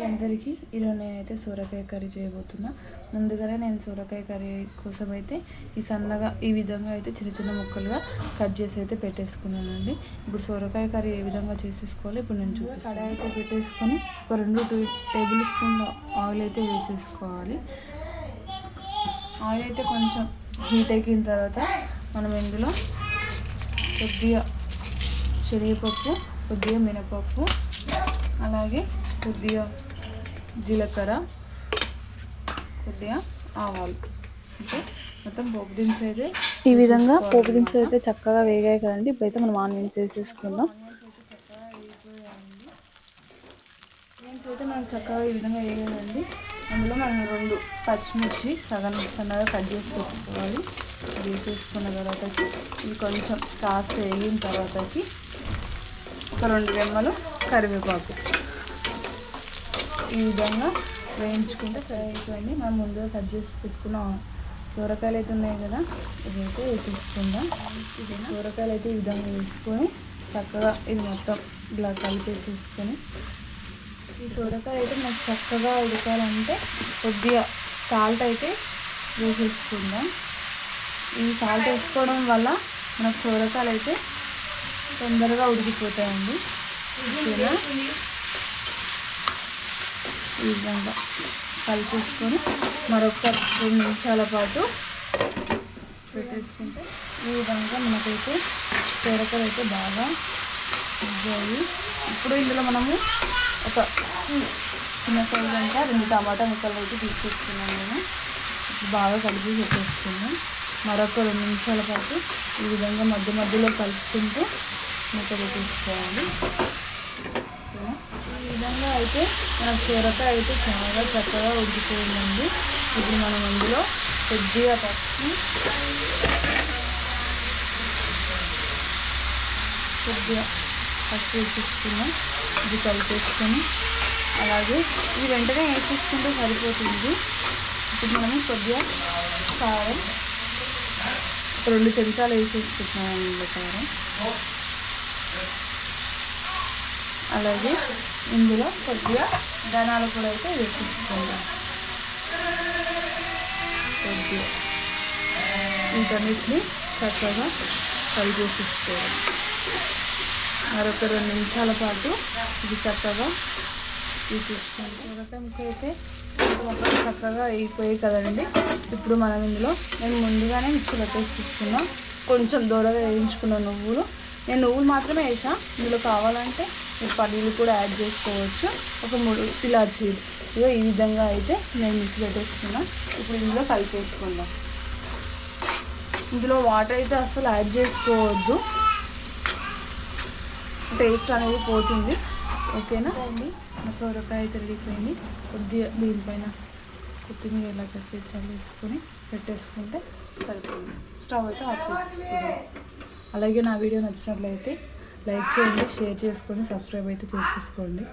అందరికీ ఈరోజు నేనైతే సొరకాయ కర్రీ చేయబోతున్నా. ముందుగానే నేను సొరకాయ కర్రీ కోసం అయితే ఈ సన్నగా ఈ విధంగా అయితే చిన్న చిన్న ముక్కలుగా కట్ చేసి అయితే పెట్టేసుకున్నానండి. ఇప్పుడు సొరకాయ కర్రీ ఏ విధంగా చేసేసుకోవాలి ఇప్పుడు నేను చూపిస్తాను. కడాయి అయితే పెట్టేసుకొని ఒక 2 టేబుల్ స్పూన్ల ఆయిల్ అయితే వేసేసుకోవాలి. ఆయిల్ అయితే కొంచెం హీట్ ఎక్కిన తర్వాత మనం ఇందులో కొద్దిగా శనగపప్పు, కొద్దిగా మినపప్పు, అలాగే కొద్దిగా జీలకర్ర, కొద్దిగా ఆవాలు అంటే మొత్తం పోపు దినుసులు అయితే ఈ విధంగా పోపు దినుసులు అయితే చక్కగా వేగాయి కదండి. ఇప్పుడైతే మనం ఆనియన్స్ వేసేసుకుందాం. ఆనియన్స్ అయితే మనం చక్కగా ఈ విధంగా వేయాలండి. అందులో మనం 2 పచ్చిమిర్చి సన్నగా కట్ చేసి పెట్టుకోవాలి. వేసేసుకున్న తర్వాతకి ఇది కొంచెం కాస్త వేగిన తర్వాతకి ఒక 2 రెమ్మలు కరివేపాకు ఈ విధంగా వేయించుకుంటే ఫ్రై అయిపోయింది. మనం ముందుగా కట్ చేసి పెట్టుకున్న సొరకాయలు అయితే ఉన్నాయి కదా, ఇదైతే వేసేసుకుందాం. ఇది సొరకాయలు అయితే ఈ విధంగా వేసుకొని చక్కగా ఇది మొత్తం ఇలా కలిపేసేసుకొని ఈ సొరకాయ అయితే మనకు చక్కగా ఉడకాలంటే కొద్దిగా సాల్ట్ అయితే వేసేసుకుందాం. ఈ సాల్ట్ వేసుకోవడం వల్ల మనకు సొరకాయలు అయితే తొందరగా ఉడికిపోతాయండి. ఓకేనా, ఈ విధంగా కలిపేసుకొని మరొక 2 నిమిషాల పాటు పెట్టేసుకుంటే ఈ విధంగా మనకైతే సొరకాయలు అయితే బాగా ఉడికాయి. ఇప్పుడు ఇందులో మనము ఒక చిన్న సైజు అంటే 2 టమాటా ముక్కలు అయితే తీసుకొచ్చుకున్నాను నేను. బాగా కలిపి పెట్టేసుకున్నాం. మరొక 2 నిమిషాల పాటు ఈ విధంగా మధ్య మధ్యలో కలుపుకుంటూ మూత పెట్టేసుకోవాలి. ఈ విధంగా అయితే మన సొరకాయ అయితే చాలా చక్కగా ఉడికిపోయిందండి. ఇప్పుడు మనం అందులో కొద్దిగా పసుపు, వేసేసుకున్నాం. ఇది కలిపేసుకొని అలాగే ఇది వెంటనే వేసేసుకుంటే సరిపోతుంది. ఇప్పుడు మనము కొద్దిగా కారం 2 చెంచాలు వేసేసుకుంటున్నాం కారం. అలాగే ఇందులో కొద్దిగా ధనాలు కూడా అయితే వేసేసుకుందాం. కొద్దిగా వీటన్నిటిని చక్కగా కలిపేసుకోవాలి. మరొక 2 నిమిషాల పాటు ఇది చక్కగా తీసేసుకోండి. సొరకాయ ముక్క అయితే మొత్తం చక్కగా అయిపోయాయి కదండి. ఇప్పుడు మనం ఇందులో నేను ముందుగానే మిక్సీ పెట్టేసుకున్నాం. కొంచెం దూరగా వేయించుకున్న నువ్వులు, నేను నువ్వులు మాత్రమే వేసా. ఇందులో కావాలంటే మీరు పల్లీలు కూడా యాడ్ చేసుకోవచ్చు. ఒక 3 ఇలాచీలు ఇదో ఈ విధంగా అయితే నేను మిక్సీ పెట్టేసుకున్నాను. ఇప్పుడు ఇందులో కలిపేసుకుందాం. ఇందులో వాటర్ అయితే అస్సలు యాడ్ చేసుకోవద్దు, టేస్ట్ అనేది పోతుంది. ఓకేనా అండి, మా సొరకాయ అయితే రెడీపోయింది. కొద్దిగా దీనిపైన కొత్తిమీర ఇలా వేసుకొని పెట్టేసుకుంటే సరిపోయింది. స్టవ్ అయితే ఆఫ్ చేసేసుకుందాం. అలాగే నా వీడియో నచ్చినట్లయితే లైక్ చేయండి, షేర్ చేసుకొని సబ్స్క్రైబ్ అయితే చేసేసుకోండి.